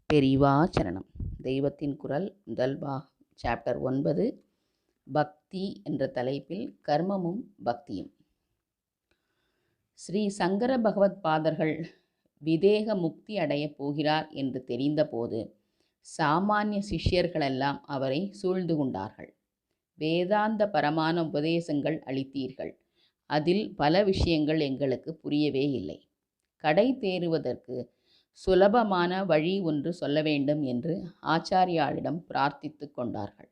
பெரிவா சரணம். தெய்வத்தின் குரல் முதல் சாப்டர் 9 பக்தி என்ற தலைப்பில் கர்மமும் பக்தியும். ஸ்ரீ சங்கர பகவத் பாதர்கள் விதேக முக்தி அடையப் போகிறார் என்று தெரிந்தபோது சாமானிய சிஷ்யர்களெல்லாம் அவரை சூழ்ந்து கொண்டார்கள். வேதாந்த பரமான உபதேசங்கள் அளித்தீர்கள், அதில் பல விஷயங்கள் எங்களுக்கு புரியவே இல்லை. கடை தேறுவதற்கு சுலபமான வழி ஒன்று சொல்ல வேண்டும் என்று ஆச்சாரியாளிடம் பிரார்த்தித்து கொண்டார்கள்.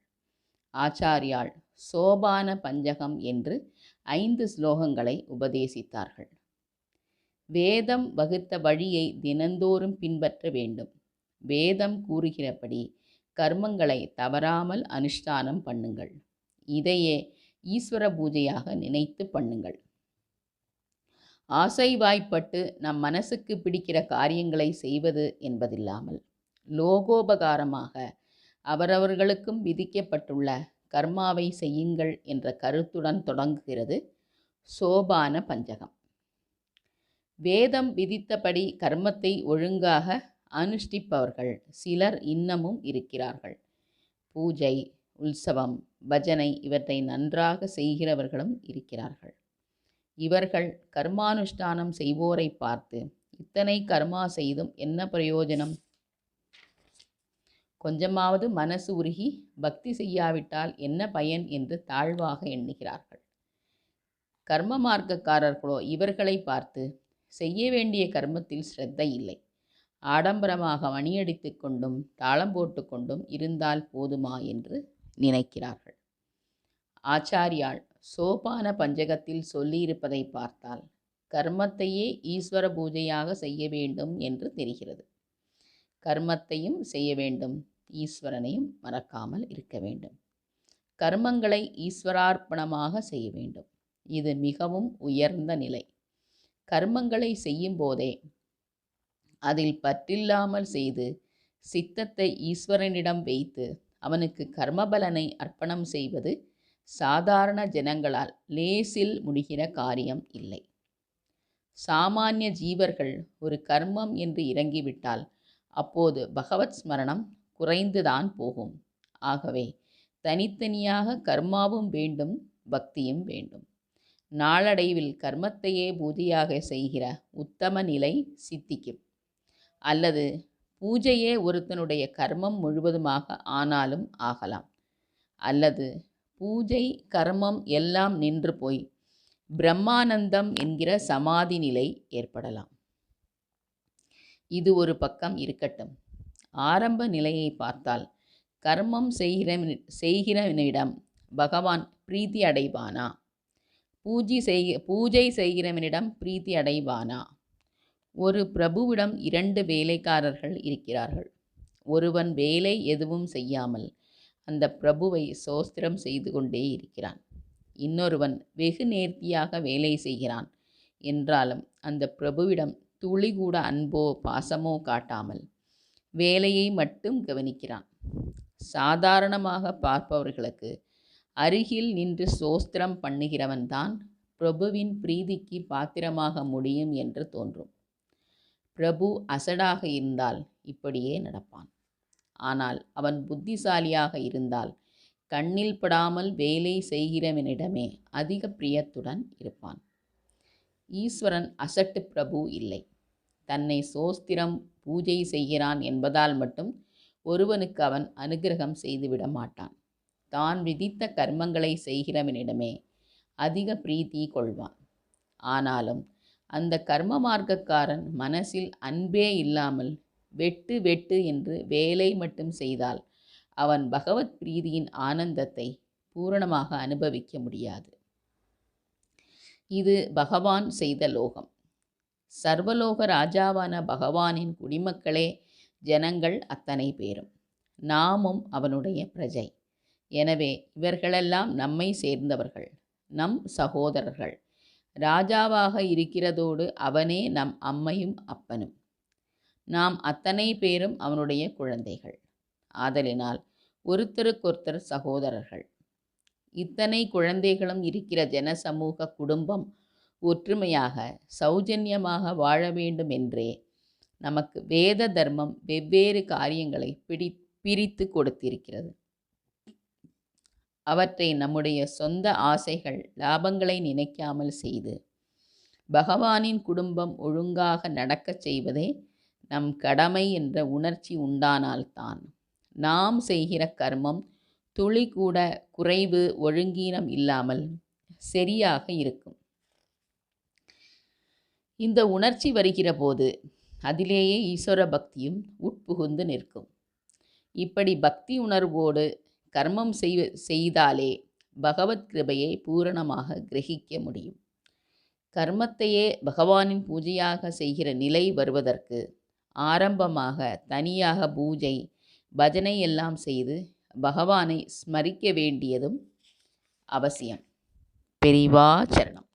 ஆச்சாரியாள் சோபான பஞ்சகம் என்று 5 ஸ்லோகங்களை உபதேசித்தார்கள். வேதம் வகுத்த வழியை தினந்தோறும் பின்பற்ற வேண்டும். வேதம் கூறுகிறபடி கர்மங்களை தவறாமல் அனுஷ்டானம் பண்ணுங்கள். இதையே ஈஸ்வர பூஜையாக நினைத்து பண்ணுங்கள். ஆசைவாய்ப்பட்டு நம் மனசுக்கு பிடிக்கிற காரியங்களை செய்வது என்பதில்லாமல் லோகோபகாரமாக அவரவர்களுக்கும் விதிக்கப்பட்டுள்ள கர்மாவை செய்யுங்கள் என்ற கருத்துடன் தொடங்குகிறது சோபான பஞ்சகம். வேதம் விதித்தபடி கர்மத்தை ஒழுங்காக அனுஷ்டிப்பவர்கள் சிலர் இன்னமும் இருக்கிறார்கள். பூஜை, உற்சவம், பஜனை இவற்றை நன்றாக செய்கிறவர்களும் இருக்கிறார்கள். இவர்கள் கர்மானுஷ்டானம் செய்வோரை பார்த்து, இத்தனை கர்மா செய்தும் என்ன பிரயோஜனம்? கொஞ்சமாவது மனசு உருகி பக்தி செய்யாவிட்டால் என்ன பயன் என்று தாழ்வாக எண்ணுகிறார்கள். கர்ம மார்க்கக்காரர்களோ இவர்களை பார்த்து, செய்ய வேண்டிய கர்மத்தில் ஸ்ரத்தை இல்லை, ஆடம்பரமாக மணியடித்து கொண்டும் தாளம் போட்டு கொண்டும் இருந்தால் போதுமா என்று நினைக்கிறார்கள். ஆச்சாரியாள் சோபான பஞ்சகத்தில் சொல்லியிருப்பதை பார்த்தால் கர்மத்தையே ஈஸ்வர பூஜையாக செய்ய வேண்டும் என்று தெரிகிறது. கர்மத்தையும் செய்ய வேண்டும், ஈஸ்வரனையும் மறக்காமல் இருக்க வேண்டும். கர்மங்களை ஈஸ்வரார்ப்பணமாக செய்ய வேண்டும். இது மிகவும் உயர்ந்த நிலை. கர்மங்களை செய்யும் போதே அதில் பற்றில்லாமல் செய்து சித்தத்தை ஈஸ்வரனிடம் வைத்து அவனுக்கு கர்மபலனை அர்ப்பணம் செய்வது சாதாரண ஜனங்களால் லேசில் முடிகிற காரியம் இல்லை. சாமானிய ஜீவர்கள் ஒரு கர்மம் என்று இறங்கிவிட்டால் அப்போது பகவத் ஸ்மரணம் குறைந்துதான் போகும். ஆகவே தனித்தனியாக கர்மாவும் வேண்டும், பக்தியும் வேண்டும். நாளடைவில் கர்மத்தையே பூஜையாக செய்கிற உத்தம நிலை சித்திக்கும். அல்லது பூஜையே ஒருத்தனுடைய கர்மம் முழுவதுமாக ஆனாலும் ஆகலாம். அல்லது பூஜை கர்மம் எல்லாம் நின்று போய் பிரம்மானந்தம் என்கிற சமாதி நிலை ஏற்படலாம். இது ஒரு பக்கம் இருக்கட்டும். ஆரம்ப நிலையை பார்த்தால் கர்மம் செய்கிறவனிடம் பகவான் பிரீத்தி அடைவானா? பூஜை செய்கிறவனிடம் பிரீத்தி அடைவானா? ஒரு பிரபுவிடம் 2 வேலைக்காரர்கள் இருக்கிறார்கள். ஒருவன் வேலை எதுவும் செய்யாமல் அந்த பிரபுவை சோஸ்திரம் செய்து கொண்டே இருக்கிறான். இன்னொருவன் வெகு நேர்த்தியாக வேலை செய்கிறான் என்றாலும் அந்த பிரபுவிடம் துளி கூட அன்போ பாசமோ காட்டாமல் வேலையை மட்டும் கவனிக்கிறான். சாதாரணமாக பார்ப்பவர்களுக்கு அருகில் நின்று சோஸ்திரம் பண்ணுகிறவன்தான் பிரபுவின் பிரீதிக்கு பாத்திரமாக முடியும் என்று தோன்றும். பிரபு அசடாக இருந்தால் இப்படியே நடப்பான். ஆனால் அவன் புத்திசாலியாக இருந்தால் கண்ணில் படாமல் வேலை செய்கிறவனிடமே அதிக பிரியத்துடன் இருப்பான். ஈஸ்வரன் அசட்டு பிரபு இல்லை. தன்னை சோஸ்திரம் பூஜை செய்கிறான் என்பதால் மட்டும் ஒருவனுக்கு அவன் அனுகிரகம் செய்துவிட மாட்டான். தான் விதித்த கர்மங்களை செய்கிறவனிடமே அதிக பிரீத்தி கொள்வான். ஆனாலும் அந்த கர்ம மார்க்கக்காரன் மனசில் அன்பே இல்லாமல் வெட்டு வெட்டு என்று வேலை மட்டும் செய்தால் அவன் பகவத் பிரீதியின் ஆனந்தத்தை பூரணமாக அனுபவிக்க முடியாது. இது பகவான் செய்த லோகம். சர்வலோக ராஜாவான பகவானின் குடிமக்களே ஜனங்கள் அத்தனை பேரும். நாமும் அவனுடைய பிரஜை. எனவே இவர்களெல்லாம் நம்மை சேர்ந்தவர்கள், நம் சகோதரர்கள். ராஜாவாக இருக்கிறதோடு அவனே நம் அம்மையும் அப்பனும். நாம் அத்தனை பேரும் அவனுடைய குழந்தைகள். ஆதலினால் ஒருத்தருக்கொருத்தர் சகோதரர்கள். இத்தனை குழந்தைகளும் இருக்கிற ஜனசமூக குடும்பம் ஒற்றுமையாக சௌஜன்யமாக வாழ வேண்டும் என்றே நமக்கு வேத தர்மம் வெவ்வேறு காரியங்களை பிரித்து கொடுத்திருக்கிறது. அவற்றை நம்முடைய சொந்த ஆசைகள், லாபங்களை நினைக்காமல் செய்து பகவானின் குடும்பம் ஒழுங்காக நடக்கச் செய்வதே நம் கடமை என்ற உணர்ச்சி உண்டானால்தான் நாம் செய்கிற கர்மம் துளி கூட குறைவு, ஒழுங்கீனம் இல்லாமல் சரியாக இருக்கும். இந்த உணர்ச்சி வருகிற போது அதிலேயே ஈஸ்வர பக்தியும் உட்புகுந்து நிற்கும். இப்படி பக்தி உணர்வோடு கர்மம் செய்தாலே பகவத் கிருபையை பூரணமாக கிரகிக்க முடியும். கர்மத்தையே பகவானின் பூஜையாக செய்கிற நிலை வருவதற்கு ஆரம்பமாக தனியாக பூஜை, பஜனை எல்லாம் செய்து பகவானை ஸ்மரிக்க வேண்டியதும் அவசியம். பெரிவா சரணம்.